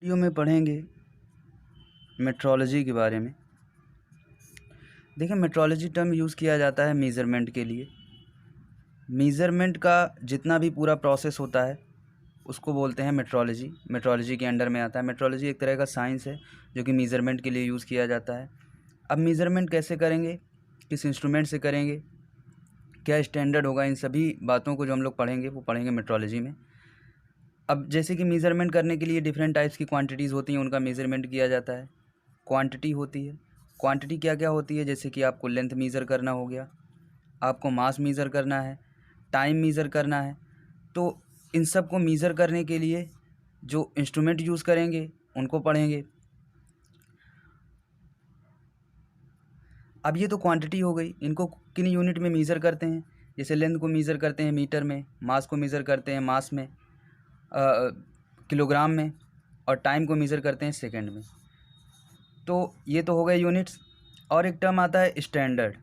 Video में पढ़ेंगे metrology के बारे में। देखिए, मेट्रोलॉजी टर्म यूज़ किया जाता है मेज़रमेंट के लिए। मेज़रमेंट का जितना भी पूरा प्रोसेस होता है उसको बोलते हैं मेट्रोलॉजी। मेट्रोलॉजी के अंडर में आता है। मेट्रोलॉजी एक तरह का साइंस है जो कि मेज़रमेंट के लिए यूज़ किया जाता है। अब मेज़रमेंट कैसे करेंगे, किस इंस्ट्रूमेंट से करेंगे, क्या स्टैंडर्ड होगा, इन सभी बातों को जो हम लोग पढ़ेंगे वो पढ़ेंगे मेट्रोलॉजी में। अब जैसे कि मेज़रमेंट करने के लिए डिफरेंट टाइप्स की क्वांटिटीज़ होती हैं, उनका मेज़रमेंट किया जाता है। क्वांटिटी होती है। क्वांटिटी क्या क्या होती है, जैसे कि आपको लेंथ मीज़र करना हो गया, आपको मास मीज़र करना है, टाइम मीज़र करना है। तो इन सब को मीज़र करने के लिए जो इंस्ट्रूमेंट यूज़ करेंगे उनको पढ़ेंगे। अब ये तो क्वांटिटी हो गई, इनको किन यूनिट में मीज़र करते हैं। जैसे लेंथ को मीज़र करते हैं मीटर में, मास को मीज़र करते हैं मास में, किलोग्राम में, और टाइम को मीज़र करते हैं सेकंड में। तो ये तो हो गए यूनिट्स। और एक टर्म आता है स्टैंडर्ड।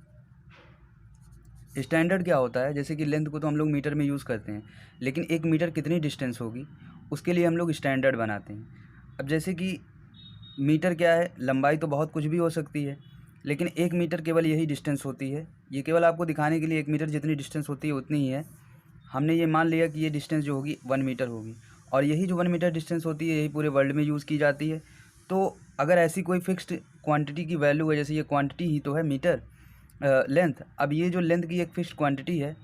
स्टैंडर्ड क्या होता है, जैसे कि लेंथ को तो हम लोग मीटर में यूज़ करते हैं, लेकिन एक मीटर कितनी डिस्टेंस होगी उसके लिए हम लोग स्टैंडर्ड बनाते हैं। अब जैसे कि मीटर क्या है, लंबाई तो बहुत कुछ भी हो सकती है, लेकिन एक मीटर केवल यही डिस्टेंस होती है। ये केवल आपको दिखाने के लिए एक मीटर जितनी डिस्टेंस होती है उतनी ही है। हमने ये मान लिया कि ये डिस्टेंस जो होगी 1 मीटर होगी, और यही जो 1 मीटर डिस्टेंस होती है यही पूरे वर्ल्ड में यूज़ की जाती है। तो अगर ऐसी कोई फिक्स्ड क्वांटिटी की वैल्यू है, जैसे ये क्वांटिटी ही तो है मीटर लेंथ, अब ये जो लेंथ की एक फिक्स्ड क्वांटिटी है,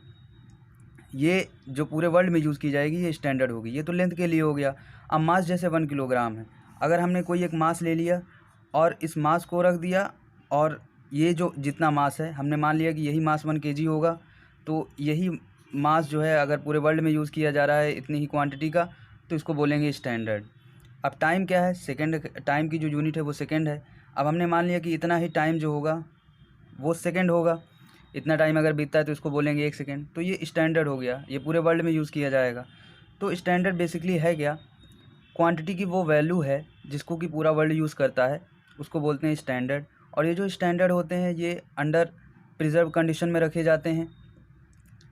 ये जो पूरे वर्ल्ड में यूज़ की जाएगी, ये स्टैंडर्ड होगी। ये तो लेंथ के लिए हो गया। अब मास जैसे 1 किलोग्राम है, अगर हमने कोई एक मास ले लिया और इस मास को रख दिया, और ये जो जितना मास है हमने मान लिया कि यही मास 1 केजी होगा, तो यही मास जो है अगर पूरे वर्ल्ड में यूज़ किया जा रहा है इतनी ही क्वांटिटी का, तो इसको बोलेंगे स्टैंडर्ड। अब टाइम क्या है, सेकंड। टाइम की जो यूनिट है वो सेकंड है। अब हमने मान लिया कि इतना ही टाइम जो होगा वो सेकंड होगा। इतना टाइम अगर बीतता है तो इसको बोलेंगे 1 सेकंड। तो ये स्टैंडर्ड हो गया, ये पूरे वर्ल्ड में यूज़ किया जाएगा। तो स्टैंडर्ड बेसिकली है क्या, क्वांटिटी की वो वैल्यू है जिसको कि पूरा वर्ल्ड यूज़ करता है, उसको बोलते हैं स्टैंडर्ड। और ये जो स्टैंडर्ड होते हैं ये अंडर प्रिजर्व कंडीशन में रखे जाते हैं,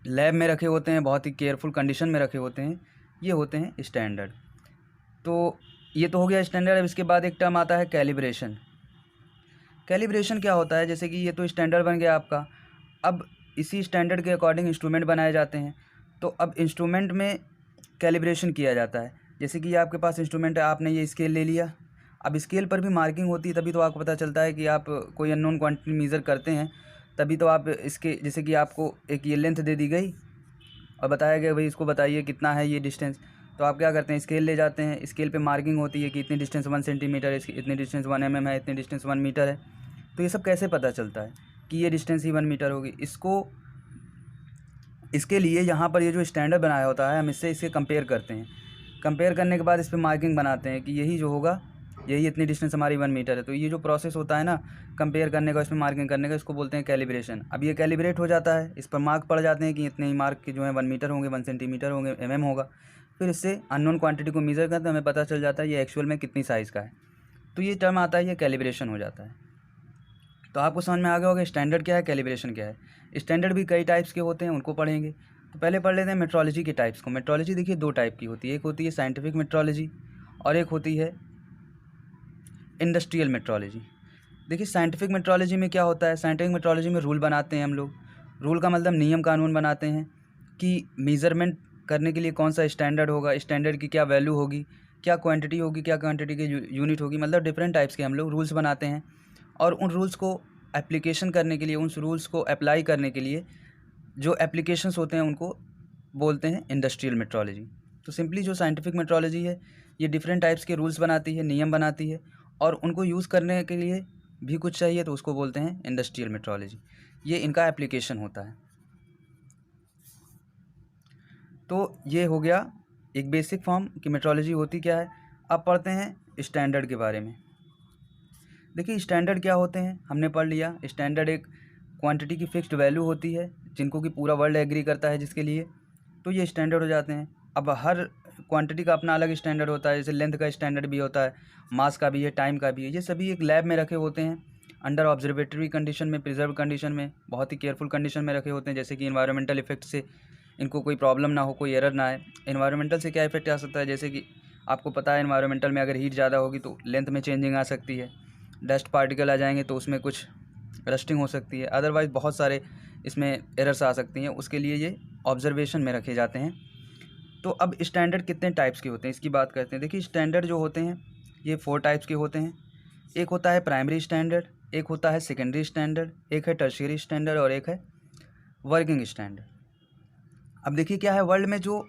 लैब में रखे होते हैं, बहुत ही केयरफुल कंडीशन में रखे होते हैं, ये होते हैं स्टैंडर्ड। तो ये तो हो गया स्टैंडर्ड। अब इसके बाद एक टर्म आता है कैलिब्रेशन। कैलिब्रेशन क्या होता है, जैसे कि ये तो स्टैंडर्ड बन गया आपका, अब इसी स्टैंडर्ड के अकॉर्डिंग इंस्ट्रूमेंट बनाए जाते हैं। तो अब इंस्ट्रूमेंट में कैलिब्रेशन किया जाता है। जैसे कि ये आपके पास इंस्ट्रूमेंट है, आपने ये स्केल ले लिया, अब स्केल पर भी मार्किंग होती है, तभी तो आपको पता चलता है कि आप कोई अननोन क्वांटिटी मेज़र करते हैं। तभी तो आप इसके, जैसे कि आपको एक ये लेंथ दे दी गई और बताया गया भाई इसको बताइए कितना है ये डिस्टेंस, तो आप क्या करते हैं, स्केल ले जाते हैं। स्केल पे मार्किंग होती है कि इतनी डिस्टेंस 1 सेंटीमीटर है, इतनी डिस्टेंस 1 mm है, इतनी डिस्टेंस 1 मीटर है। तो ये सब कैसे पता चलता है कि ये डिस्टेंस ही 1 मीटर होगी, इसको इसके लिए यहाँ पर ये जो स्टैंडर्ड बनाया होता है हम इसे कंपेयर करते हैं। कंपेयर करने के बाद इस पर मार्किंग बनाते हैं कि यही जो होगा, यही इतनी डिस्टेंस हमारी 1 मीटर है। तो ये जो प्रोसेस होता है ना कंपेयर करने का, इसमें मार्किंग करने का, इसको बोलते हैं कैलिब्रेशन। अब ये कैलिब्रेट हो जाता है, इस पर मार्क पड़ जाते हैं कि इतने ही मार्क के जो है 1 मीटर होंगे, 1 सेंटीमीटर होंगे, होगा। फिर इससे अननोन क्वांटिटी को मेज़र करते हैं, हमें पता चल जाता है ये एक्चुअल में कितनी साइज़ का है। तो ये टर्म आता है, ये कैलिब्रेशन हो जाता है। तो आपको समझ में आ गया होगा स्टैंडर्ड क्या है, कैलिब्रेशन क्या है। स्टैंडर्ड भी कई टाइप्स के होते हैं, उनको पढ़ेंगे। तो पहले पढ़ लेते हैं मेट्रोलॉजी के टाइप्स को। मेट्रोलॉजी देखिए 2 टाइप की होती है, एक होती है साइंटिफिक मेट्रोलॉजी और एक होती है इंडस्ट्रियल मेट्रोलॉजी। देखिए साइंटिफिक मेट्रोलॉजी में क्या होता है, साइंटिफिक मेट्रोलॉजी में रूल बनाते हैं हम लोग। रूल का मतलब नियम कानून बनाते हैं कि मेज़रमेंट करने के लिए कौन सा स्टैंडर्ड होगा, स्टैंडर्ड की क्या वैल्यू होगी, क्या क्वांटिटी होगी, क्या क्वांटिटी की यूनिट होगी, मतलब डिफरेंट टाइप्स के हम लोग रूल्स बनाते हैं। और उन रूल्स को एप्लीकेशन करने के लिए, उन रूल्स को अप्लाई करने के लिए जो एप्लीकेशंस होते हैं उनको बोलते हैं इंडस्ट्रियल मेट्रोलॉजी। तो सिंपली जो साइंटिफिक मेट्रोलॉजी है ये डिफरेंट टाइप्स के रूल्स बनाती है, नियम बनाती है, और उनको यूज़ करने के लिए भी कुछ चाहिए, तो उसको बोलते हैं इंडस्ट्रियल मेट्रोलॉजी। ये इनका एप्लीकेशन होता है। तो ये हो गया एक बेसिक फॉर्म कि मेट्रोलॉजी होती क्या है। अब पढ़ते हैं स्टैंडर्ड के बारे में। देखिए स्टैंडर्ड क्या होते हैं, हमने पढ़ लिया। स्टैंडर्ड एक क्वांटिटी की फिक्स्ड वैल्यू होती है जिनको कि पूरा वर्ल्ड एग्री करता है जिसके लिए, तो ये स्टैंडर्ड हो जाते हैं। अब हर क्वांटिटी का अपना अलग स्टैंडर्ड होता है, जैसे लेंथ का स्टैंडर्ड भी होता है, मास का भी है, टाइम का भी है। ये सभी एक लैब में रखे होते हैं अंडर ऑब्जर्वेटरी कंडीशन में, प्रिजर्व कंडीशन में, बहुत ही केयरफुल कंडीशन में रखे होते हैं, जैसे कि इन्वायरमेंटल इफेक्ट से इनको कोई प्रॉब्लम ना हो, कोई एरर ना आए। इन्वायरमेंटल से क्या इफेक्ट आ सकता है, जैसे कि आपको पता है एनवायरमेंटल में अगर हीट ज़्यादा होगी तो लेंथ में चेंजिंग आ सकती है, डस्ट पार्टिकल आ जाएंगे तो उसमें कुछ रस्टिंग हो सकती है, अदरवाइज़ बहुत सारे इसमें एरर्स आ सकती हैं। उसके लिए ये ऑब्जर्वेशन में रखे जाते हैं। तो अब स्टैंडर्ड कितने टाइप्स के होते हैं इसकी बात करते हैं। देखिए स्टैंडर्ड जो होते हैं ये 4 टाइप्स के होते हैं। एक होता है प्राइमरी स्टैंडर्ड, एक होता है सेकेंडरी स्टैंडर्ड, एक है टर्शियरी स्टैंडर्ड और एक है वर्किंग स्टैंडर्ड। अब देखिए क्या है, वर्ल्ड में जो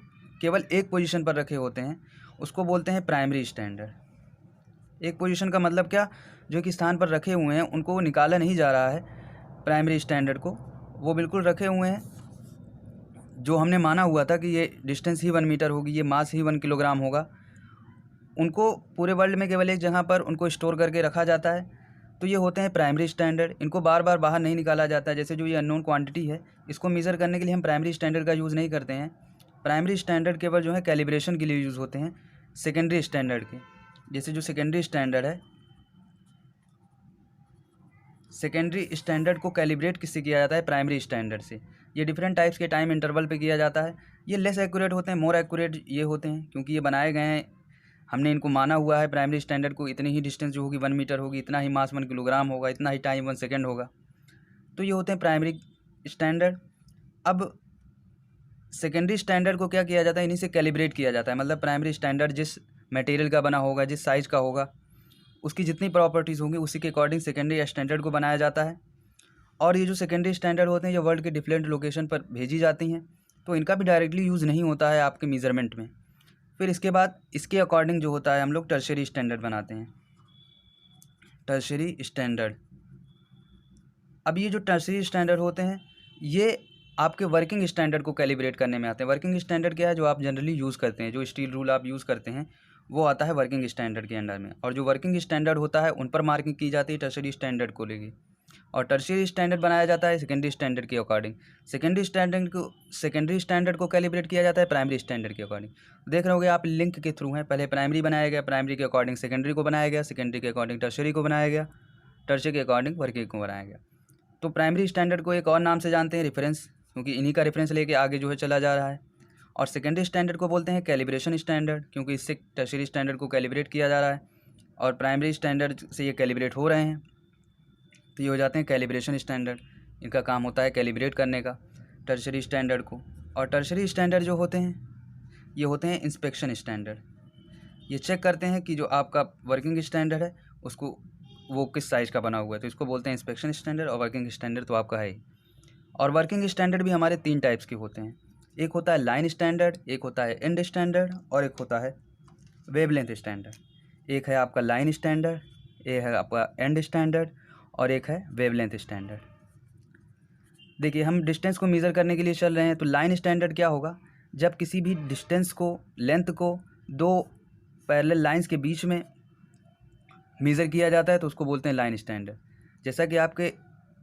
केवल एक पोजीशन पर रखे होते हैं उसको बोलते हैं प्राइमरी स्टैंडर्ड। एक पोजीशन का मतलब क्या, जो कि स्थान पर रखे हुए हैं उनको निकाला नहीं जा रहा है प्राइमरी स्टैंडर्ड को, वो बिल्कुल रखे हुए हैं। जो हमने माना हुआ था कि ये डिस्टेंस ही 1 मीटर होगी, ये मास ही 1 किलोग्राम होगा, उनको पूरे वर्ल्ड में केवल एक जगह पर उनको स्टोर करके रखा जाता है। तो ये होते हैं प्राइमरी स्टैंडर्ड। इनको बार बार बाहर नहीं निकाला जाता है। जैसे जो ये अननोन क्वांटिटी है इसको मेज़र करने के लिए हम प्राइमरी स्टैंडर्ड का यूज़ नहीं करते हैं। प्राइमरी स्टैंडर्ड केवल जो है कैलिब्रेशन के लिए यूज़ होते हैं सेकेंडरी स्टैंडर्ड के। जैसे जो सेकेंडरी स्टैंडर्ड है, सेकेंडरी स्टैंडर्ड को कैलिब्रेट किससे किया जाता है, प्राइमरी स्टैंडर्ड से। ये डिफरेंट टाइप्स के टाइम इंटरवल पे किया जाता है। ये लेस एक्यूरेट होते हैं, मोर एक्यूरेट ये होते हैं, क्योंकि ये बनाए गए हैं, हमने इनको माना हुआ है प्राइमरी स्टैंडर्ड को, इतनी ही डिस्टेंस जो होगी 1 मीटर होगी, इतना ही मास 1 किलोग्राम होगा, इतना ही टाइम 1 सेकेंड होगा। तो ये होते हैं प्राइमरी स्टैंडर्ड। अब सेकेंडरी स्टैंडर्ड को क्या किया जाता है, इन्हीं से कैलिब्रेट किया जाता है। मतलब प्राइमरी स्टैंडर्ड जिस मटेरियल का बना होगा, जिस साइज़ का होगा, उसकी जितनी प्रॉपर्टीज़ होंगी उसी के अकॉर्डिंग सेकेंडरी स्टैंडर्ड को बनाया जाता है। और ये जो सेकेंडरी स्टैंडर्ड होते हैं ये वर्ल्ड के डिफरेंट लोकेशन पर भेजी जाती हैं, तो इनका भी डायरेक्टली यूज़ नहीं होता है आपके मेज़रमेंट में। फिर इसके बाद इसके अकॉर्डिंग जो होता है हम लोग टर्शियरी स्टैंडर्ड बनाते हैं। टर्शियरी स्टैंडर्ड, अब ये जो टर्शियरी स्टैंडर्ड होते हैं ये आपके वर्किंग स्टैंडर्ड को कैलिब्रेट करने में आते हैं। वर्किंग स्टैंडर्ड क्या है, जो आप जनरली यूज़ करते हैं, जो स्टील रूल आप यूज़ करते हैं वो आता है वर्किंग स्टैंडर्ड के अंडर में। और जो वर्किंग स्टैंडर्ड होता है उन पर मार्किंग की जाती है टर्शियरी स्टैंडर्ड को लेके। और टर्शियरी स्टैंडर्ड बनाया जाता है सेकेंडरी स्टैंडर्ड के अकॉर्डिंग। सेकेंडरी स्टैंडर्ड को कैलिब्रेट किया जाता है प्राइमरी स्टैंडर्ड के अकॉर्डिंग। देख रहे होगे आप लिंक के थ्रू हैं, पहले प्राइमरी बनाया गया, प्राइमरी के अकॉर्डिंग सेकेंडरी को बनाया गया, सेकेंडरी के अकॉर्डिंग टर्शियरी को बनाया गया, टर्शियरी के अकॉर्डिंग वर्किंग को बनाया गया। तो प्राइमरी स्टैंडर्ड को एक और नाम से जानते हैं रेफरेंस, क्योंकि इन्हीं का रेफरेंस लेके आगे जो है चला जा रहा है। और सेकेंडरी स्टैंडर्ड को बोलते हैं कैलिब्रेशन स्टैंडर्ड, क्योंकि इससे टर्शियरी स्टैंडर्ड को कैलिब्रेट किया जा रहा है और प्राइमरी स्टैंडर्ड से ये कैलिब्रेट हो रहे हैं, तो ये हो जाते हैं कैलिब्रेशन स्टैंडर्ड। इनका काम होता है कैलिब्रेट करने का टर्शियरी स्टैंडर्ड को। और टर्शियरी स्टैंडर्ड जो होते हैं ये होते हैं इंस्पेक्शन स्टैंडर्ड। ये चेक करते हैं कि जो आपका वर्किंग स्टैंडर्ड है उसको वो किस साइज़ का बना हुआ है, तो इसको बोलते हैं इंस्पेक्शन स्टैंडर्ड। और वर्किंग स्टैंडर्ड तो आपका है ही। और वर्किंग स्टैंडर्ड भी हमारे 3 टाइप्स के होते हैं। एक होता है लाइन स्टैंडर्ड, एक होता है एंड स्टैंडर्ड और एक होता है वेवलेंथ स्टैंडर्ड। एक है आपका लाइन स्टैंडर्ड, एक है आपका एंड स्टैंडर्ड और एक है वेवलेंथ स्टैंडर्ड। देखिए हम डिस्टेंस को मेज़र करने के लिए चल रहे हैं, तो लाइन स्टैंडर्ड क्या होगा, जब किसी भी डिस्टेंस को, लेंथ को 2 पैरेलल लाइंस के बीच में मेज़र किया जाता है तो उसको बोलते हैं लाइन स्टैंडर्ड। जैसा कि आपके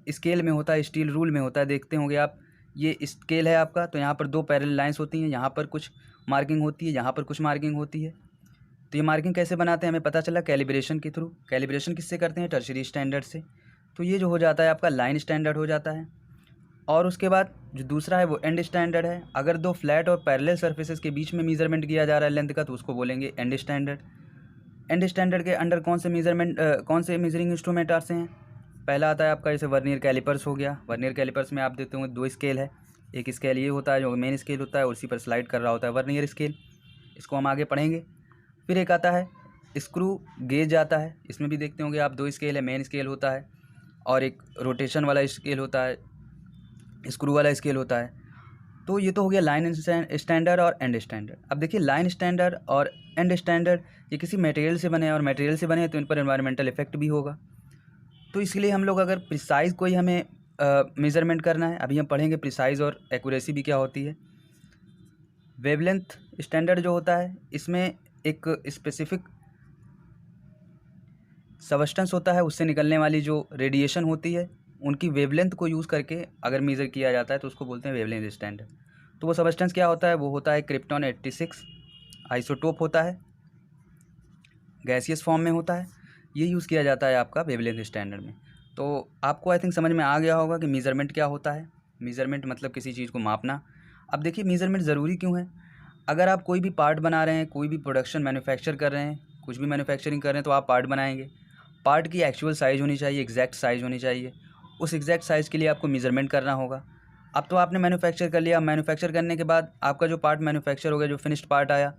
स्केल में होता है, स्टील रूल में होता है, देखते होंगे आप, ये स्केल है आपका, तो यहाँ पर 2 पैरेलल लाइंस होती हैं, यहाँ पर कुछ मार्किंग होती है, यहाँ पर कुछ मार्किंग होती है। तो ये मार्किंग कैसे बनाते हैं हमें पता चला, कैलिब्रेशन के थ्रू। कैलिब्रेशन किससे करते हैं, टर्शियरी स्टैंडर्ड से। तो ये जो हो जाता है आपका लाइन स्टैंडर्ड हो जाता है। और उसके बाद जो दूसरा है वो एंड स्टैंडर्ड है। अगर 2 फ्लैट और पैरेलल सर्फेसेस के बीच में मेजरमेंट किया जा रहा है लेंथ का, तो उसको बोलेंगे एंड स्टैंडर्ड। एंड स्टैंडर्ड के अंडर कौन से मेजरिंग इंस्ट्रूमेंट आते हैं, पहला आता है आपका जैसे वर्नियर कैलिपर्स हो गया। वर्नियर कैलिपर्स में आप देते होंगे 2 स्केल है, एक स्केल ये होता है जो मेन स्केल होता है और उसी पर स्लाइड कर रहा होता है वर्नियर स्केल, इसको हम आगे पढ़ेंगे। फिर एक आता है स्क्रू गेज आता है, इसमें भी देखते होंगे आप 2 स्केल है, मेन स्केल होता है और एक रोटेशन वाला स्केल होता है, स्क्रू वाला स्केल होता है। तो ये तो हो गया लाइन स्टैंडर्ड और एंड स्टैंडर्ड। अब देखिए लाइन स्टैंडर्ड और एंड स्टैंडर्ड ये किसी मटेरियल से बने हैं, और मटेरियल से बने हैं तो इन पर एनवायरमेंटल इफेक्ट भी होगा। तो इसलिए हम लोग अगर प्रिसाइज़ कोई हमें मेज़रमेंट करना है, अभी हम पढ़ेंगे प्रिसाइज़ और एक्यूरेसी भी क्या होती है। वेवलेंथ स्टैंडर्ड जो होता है इसमें एक स्पेसिफिक सबस्टेंस होता है, उससे निकलने वाली जो रेडिएशन होती है उनकी वेवलेंथ को यूज़ करके अगर मेज़र किया जाता है तो उसको बोलते हैं वेवलेंथ स्टैंडर्ड। तो वो सबस्टेंस क्या होता है, वो होता है क्रिप्टॉन 86 आइसोटोप होता है, गैसियस फॉर्म में होता है, ये यूज़ किया जाता है आपका वेवलेंथ स्टैंडर्ड में। तो आपको आई थिंक समझ में आ गया होगा कि मेज़रमेंट क्या होता है। मेज़रमेंट मतलब किसी चीज़ को मापना। अब देखिए मेज़रमेंट ज़रूरी क्यों है, अगर आप कोई भी पार्ट बना रहे हैं, कोई भी प्रोडक्शन मैन्युफैक्चर कर रहे हैं, कुछ भी मैन्युफैक्चरिंग कर रहे हैं, तो आप पार्ट बनाएंगे। पार्ट की एक्चुअल साइज़ होनी चाहिए, एग्जैक्ट साइज़ होनी चाहिए। उस एग्जैक्ट साइज़ के लिए आपको मेज़रमेंट करना होगा। अब तो आपने मैन्युफैक्चर कर लिया, मैन्युफैक्चर करने के बाद आपका जो पार्ट मैन्युफैक्चर हो गया, जो फिनिश्ड पार्ट आया,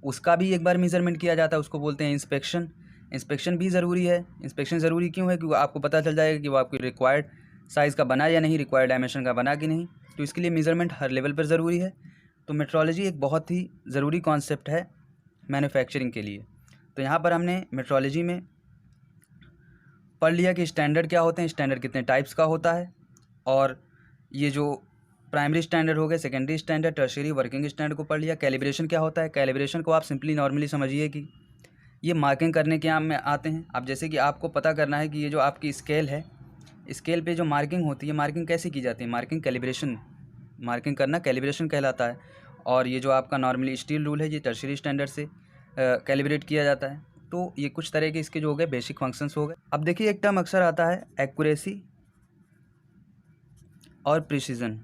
उसका भी एक बार मेज़रमेंट किया जाता है, उसको बोलते हैं इंस्पेक्शन। इंस्पेक्शन भी ज़रूरी है। इंस्पेक्शन ज़रूरी क्यों है? क्योंकि आपको पता चल जाएगा कि वो आपकी रिक्वायर्ड साइज़ का बना या नहीं, रिक्वायर्ड डायमेंशन का बना कि नहीं। तो इसके लिए मेज़रमेंट हर लेवल पर ज़रूरी है। तो मेट्रोलॉजी एक बहुत ही ज़रूरी कॉन्सेप्ट है मैन्युफैक्चरिंग के लिए। तो यहाँ पर हमने मेट्रोलॉजी में पढ़ लिया कि स्टैंडर्ड क्या होते हैं, स्टैंडर्ड कितने टाइप्स का होता है, और ये जो प्राइमरी स्टैंडर्ड हो गए, secondary standard, tertiary, working standard को पढ़ लिया। कैलिब्रेशन क्या होता है? कैलिब्रेशन को आप सिंपली नॉर्मली समझिए कि ये मार्किंग करने के काम में आते हैं। अब जैसे कि आपको पता करना है कि ये जो आपकी स्केल है, स्केल पे जो मार्किंग होती है, मार्किंग कैसे की जाती है? मार्किंग कैलिब्रेशन, मार्किंग करना कैलिब्रेशन कहलाता है। और ये जो आपका नॉर्मली स्टील रूल है, ये टर्शियरी स्टैंडर्ड से कैलिब्रेट किया जाता है। तो ये कुछ तरह के इसके जो हो गए बेसिक फंक्शंस हो गए। अब देखिए एक टर्म अक्सर आता है एक्यूरेसी और प्रिसीजन।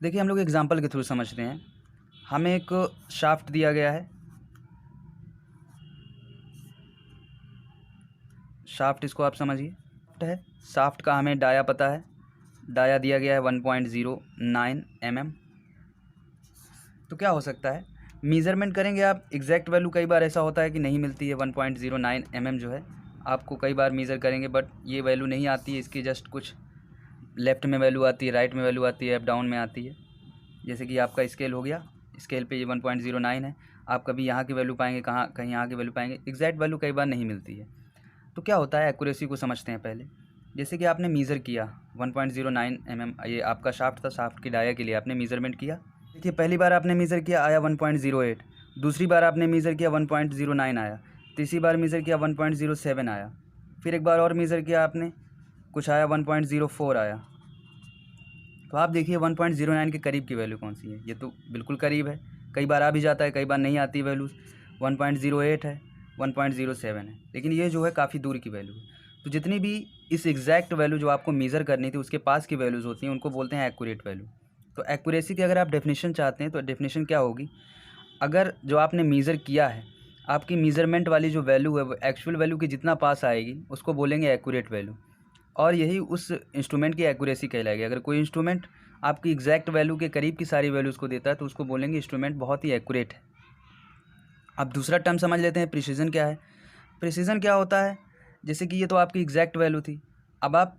देखिए हम लोग एग्जांपल के थ्रू समझते हैं। हमें एक शाफ्ट दिया गया है, शाफ्ट इसको आप समझिए है। शाफ्ट का हमें डाया पता है, डाया दिया गया है 1.09 mm। तो क्या हो सकता है, मेज़रमेंट करेंगे आप, एग्जैक्ट वैल्यू कई बार ऐसा होता है कि नहीं मिलती है। 1.09 mm जो है आपको कई बार मेज़र करेंगे बट ये वैल्यू नहीं आती है, इसकी जस्ट कुछ लेफ़्ट में वैल्यू आती है, राइट में वैल्यू आती है, अप डाउन में आती है। जैसे कि आपका स्केल हो गया, स्केल पे ये 1.09 है, आप कभी यहाँ की वैल्यू पाएंगे, कहीं यहाँ की वैल्यू पाएंगे, एग्जैक्ट वैल्यू कई बार नहीं मिलती है। तो क्या होता है, एक्यूरेसी को समझते हैं पहले। जैसे कि आपने मीज़र किया 1.09 mm, ये आपका शाफ्ट था, शाफ्ट की डाया के लिए आपने मेज़रमेंट किया। देखिए पहली बार आपने मेज़र किया, आया 1.08, दूसरी बार आपने मेज़र किया 1.09 आया, तीसरी बार मेज़र किया 1.07 आया, फिर एक बार और मेज़र किया आपने, कुछ आया 1.04 आया। तो आप देखिए 1.09 के करीब की वैल्यू कौन सी है? ये तो बिल्कुल करीब है, कई बार आ भी जाता है, कई बार नहीं आती वैल्यूज़। 1.08 है, 1.07 है, लेकिन ये जो है काफ़ी दूर की वैल्यू है। तो जितनी भी इस एग्जैक्ट वैल्यू जो आपको मेज़र करनी थी उसके पास की वैल्यूज़ होती हैं, उनको बोलते हैं एक्यूरेट वैल्यू। तो एक्यूरेसी की अगर आप डेफिनेशन चाहते हैं तो डेफिनेशन क्या होगी, अगर जो आपने मेज़र किया है, आपकी मेज़रमेंट वाली जो वैल्यू है वो एक्चुअल वैल्यू के जितना पास आएगी उसको बोलेंगे एक्यूरेट वैल्यू, और यही उस इंस्ट्रूमेंट की एक्यूरेसी कहलाएगी। अगर कोई इंस्ट्रूमेंट आपकी एग्जैक्ट वैल्यू के करीब की सारी वैल्यूज़ को देता है तो उसको बोलेंगे इंस्ट्रूमेंट बहुत ही एक्यूरेट है। अब दूसरा टर्म समझ लेते हैं, प्रिसीजन क्या है। प्रिसीजन क्या होता है, जैसे कि ये तो आपकी एग्जैक्ट वैल्यू थी, अब आप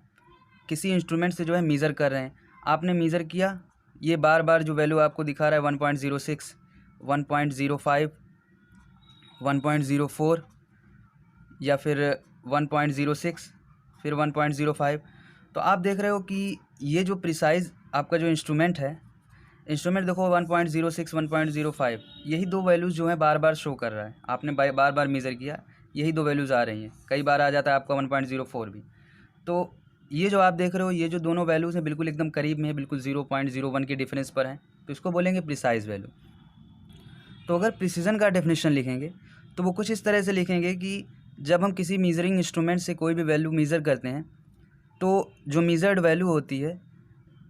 किसी इंस्ट्रूमेंट से जो है मेज़र कर रहे हैं, आपने मेज़र किया, ये बार बार जो वैल्यू आपको दिखा रहा है 1.06, 1.05, 1.04 या फिर 1.06, फिर 1.05। तो आप देख रहे हो कि ये जो प्रिसाइज़ आपका जो इंस्ट्रूमेंट है, इंस्ट्रूमेंट देखो 1.06, 1.05, यही दो वैल्यूज़ जो है बार बार शो कर रहा है। आपने बार बार मेज़र किया, यही दो वैल्यूज़ आ रही हैं, कई बार आ जाता है आपका 1.04 भी। तो ये जो आप देख रहे हो, ये जो दोनों वैल्यूज़ हैं बिल्कुल एकदम करीब में है, बिल्कुल 0.01 के डिफरेंस पर हैं, तो इसको बोलेंगे प्रिसाइज़ वैल्यू। तो अगर प्रिसीजन का डेफिनेशन लिखेंगे तो वो कुछ इस तरह से लिखेंगे कि जब हम किसी मीज़रिंग इंस्ट्रूमेंट से कोई भी वैल्यू मेज़र करते हैं तो जो मेज़र्ड वैल्यू होती है,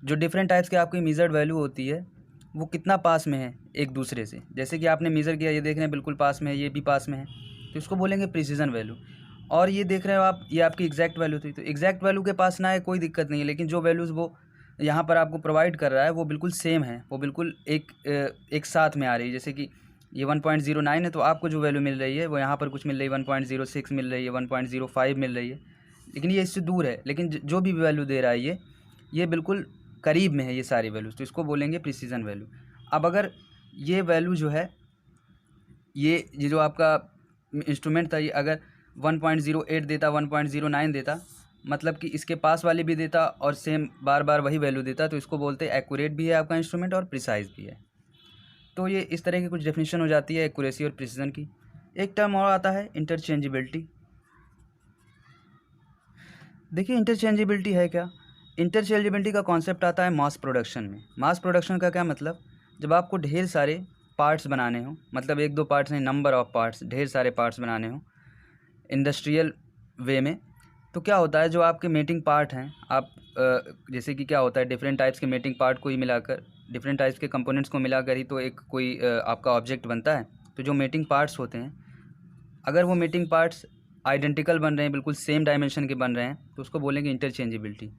जो डिफरेंट टाइप्स की आपकी मेज़र्ड वैल्यू होती है, वो कितना पास में है एक दूसरे से। जैसे कि आपने मेज़र किया, ये देख रहे हैं बिल्कुल पास में है, ये भी पास में है, तो इसको बोलेंगे प्रिसीजन वैल्यू। और ये देख रहे हो आप, ये आपकी एग्जैक्ट वैल्यू थी, तो एग्जैक्ट वैल्यू के पास ना है कोई दिक्कत नहीं है, लेकिन जो वैल्यूज़ वो यहाँ पर आपको प्रोवाइड कर रहा है वो बिल्कुल सेम है, वो बिल्कुल एक साथ में आ रही है। जैसे कि ये 1.09 है तो आपको जो वैल्यू मिल रही है वो यहाँ पर कुछ मिल रही है, 1.06 मिल रही है, 1.05 मिल रही है, लेकिन ये इससे दूर है। लेकिन जो भी वैल्यू दे रहा है ये बिल्कुल करीब में है ये सारी वैल्यूज़, तो इसको बोलेंगे प्रिसीजन वैल्यू। अब अगर ये वैल्यू जो है, ये जो आपका इंस्ट्रूमेंट था, ये अगर 1.08 देता, 1.09 देता, मतलब कि इसके पास वाले भी देता और सेम बार बार वही वैल्यू देता, तो इसको बोलते हैं एक्यूरेट भी है आपका इंस्ट्रूमेंट और प्रिसाइज भी है। तो ये इस तरह की कुछ डेफिनेशन हो जाती है एक्यूरेसी और प्रिसीजन की। एक टर्म और आता है इंटरचेंजेबिलिटी। देखिए इंटरचेंजेबिलिटी है क्या, इंटरचेंजेबिलिटी का कॉन्सेप्ट आता है मास प्रोडक्शन में। मास प्रोडक्शन का क्या मतलब, जब आपको ढेर सारे पार्ट्स बनाने हो, मतलब एक दो पार्ट्स नहीं, नंबर ऑफ़ पार्ट्स, ढेर सारे पार्ट्स बनाने हो इंडस्ट्रियल वे में, तो क्या होता है जो आपके मेटिंग पार्ट हैं, आप जैसे कि क्या होता है डिफरेंट टाइप्स के मेटिंग पार्ट को ही मिलाकर डिफरेंट टाइप्स के कंपोनेंट्स को मिलाकर ही तो एक कोई आपका ऑब्जेक्ट बनता है। तो जो मेटिंग पार्ट्स होते हैं, अगर वो मेटिंग पार्ट्स आइडेंटिकल बन रहे हैं, बिल्कुल सेम डायमेंशन के बन रहे हैं, तो उसको बोलेंगे इंटरचेंजेबिलिटी।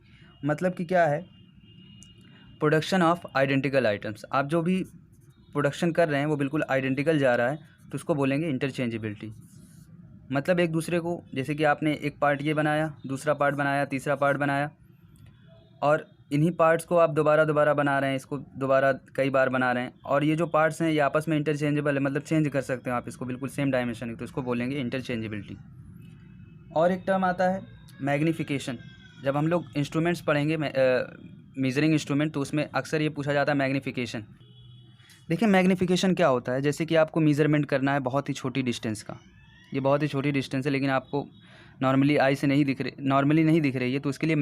मतलब कि क्या है, प्रोडक्शन ऑफ आइडेंटिकल आइटम्स। आप जो भी प्रोडक्शन कर रहे हैं वो बिल्कुल आइडेंटिकल जा रहा है, तो उसको बोलेंगे इंटरचेंजेबिलिटी। मतलब एक दूसरे को, जैसे कि आपने एक पार्ट ये बनाया, दूसरा पार्ट बनाया, तीसरा पार्ट बनाया, और इन्हीं पार्ट्स को आप दोबारा दोबारा बना रहे हैं, इसको दोबारा कई बार बना रहे हैं, और ये जो पार्ट्स हैं ये आपस में इंटरचेंजेबल है, मतलब चेंज कर सकते हो आप इसको, बिल्कुल सेम डायमेंशन है, तो इसको बोलेंगे इंटरचेंजेबिलिटी। और एक टर्म आता है मैग्नीफिकेशन। जब हम लोग इंस्ट्रूमेंट्स पढ़ेंगे, मेजरिंग इंस्ट्रूमेंट, तो उसमें अक्सर ये पूछा जाता है मैग्नीफिकेशन। देखिए मैग्नीफिकेशन क्या होता है, जैसे कि आपको मेज़रमेंट करना है बहुत ही छोटी डिस्टेंस का, ये बहुत ही छोटी डिस्टेंस है लेकिन आपको नॉर्मली आई से नहीं दिख रही है, तो उसके लिए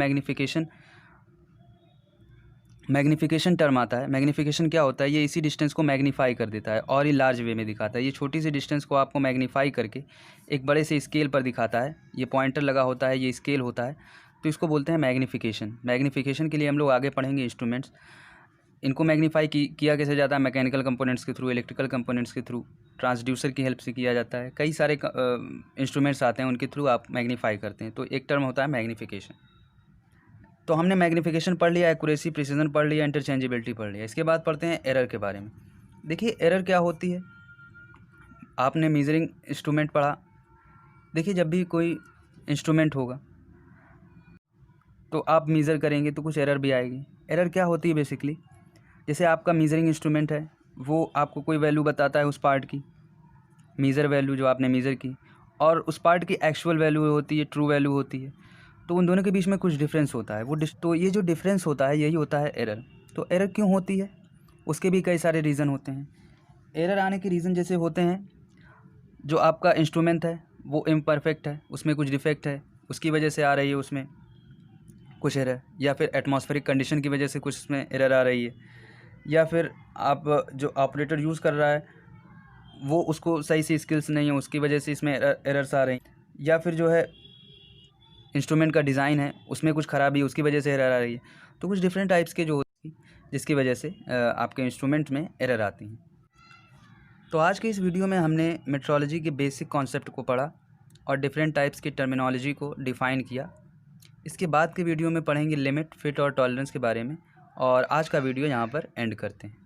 मैग्नीफिकेशन टर्म आता है। मैग्नीफिकेशन क्या होता है, ये इसी डिस्टेंस को मैग्नीफाई कर देता है और ये लार्ज वे में दिखाता है। ये छोटी सी डिस्टेंस को आपको मैग्नीफाई करके एक बड़े से स्केल पर दिखाता है। ये पॉइंटर लगा होता है, ये स्केल होता है, तो इसको बोलते हैं मैग्नीफिकेशन। मैग्नीफिकेशन के लिए हम लोग आगे पढ़ेंगे इंस्ट्रूमेंट्स। इनको मैग्नीफाई किया कैसे जाता है, मैकेनिकल कंपोनेंट्स के थ्रू, इलेक्ट्रिकल कंपोनेंट्स के थ्रू, ट्रांसड्यूसर की हेल्प से किया जाता है। कई सारे इंस्ट्रूमेंट्स आते हैं, उनके थ्रू आप मैग्नीफाई करते हैं, तो एक टर्म होता है मैग्नीफिकेशन। तो हमने मैग्नीफिकेशन पढ़ लिया, एक्यूरेसी, प्रिसीजन पढ़ लिया, इंटरचेंजेबिलिटी पढ़ लिया। इसके बाद पढ़ते हैं एरर के बारे में। देखिए एरर क्या होती है, आपने मेजरिंग इंस्ट्रूमेंट पढ़ा। देखिए जब भी कोई इंस्ट्रूमेंट होगा तो आप मेज़र करेंगे तो कुछ एरर भी आएगी। एरर क्या होती है बेसिकली, जैसे आपका मेजरिंग इंस्ट्रूमेंट है, वो आपको कोई वैल्यू बताता है उस पार्ट की, मेज़र वैल्यू जो आपने मेज़र की, और उस पार्ट की एक्चुअल वैल्यू होती है, ट्रू वैल्यू होती है, तो उन दोनों के बीच में कुछ डिफरेंस होता है। तो ये जो डिफरेंस होता है यही होता है एरर। तो एरर क्यों होती है, उसके भी कई सारे रीज़न होते हैं। एरर आने के रीज़न जैसे होते हैं, जो आपका इंस्ट्रूमेंट है वो इम्परफेक्ट है, उसमें कुछ डिफेक्ट है, उसकी वजह से आ रही है उसमें कुछ एरर, या फिर एटमॉस्फेरिक कंडीशन की वजह से कुछ उसमें एरर आ रही है, या फिर आप जो ऑपरेटर यूज़ कर रहा है वो उसको सही से स्किल्स नहीं है, उसकी वजह से इसमें एरर्स आ रही हैं, या फिर जो है इंस्ट्रूमेंट का डिज़ाइन है उसमें कुछ ख़राबी है, उसकी वजह से एरर आ रही है। तो कुछ डिफरेंट टाइप्स के जो होती है जिसकी वजह से आपके इंस्ट्रूमेंट में एरर आती हैं। तो आज के इस वीडियो में हमने मेट्रोलॉजी के बेसिक कॉन्सेप्ट को पढ़ा और डिफरेंट टाइप्स की टर्मिनोलॉजी को डिफ़ाइन किया। इसके बाद के वीडियो में पढ़ेंगे लिमिट, फिट और टॉलरेंस के बारे में, और आज का वीडियो यहाँ पर एंड करते हैं।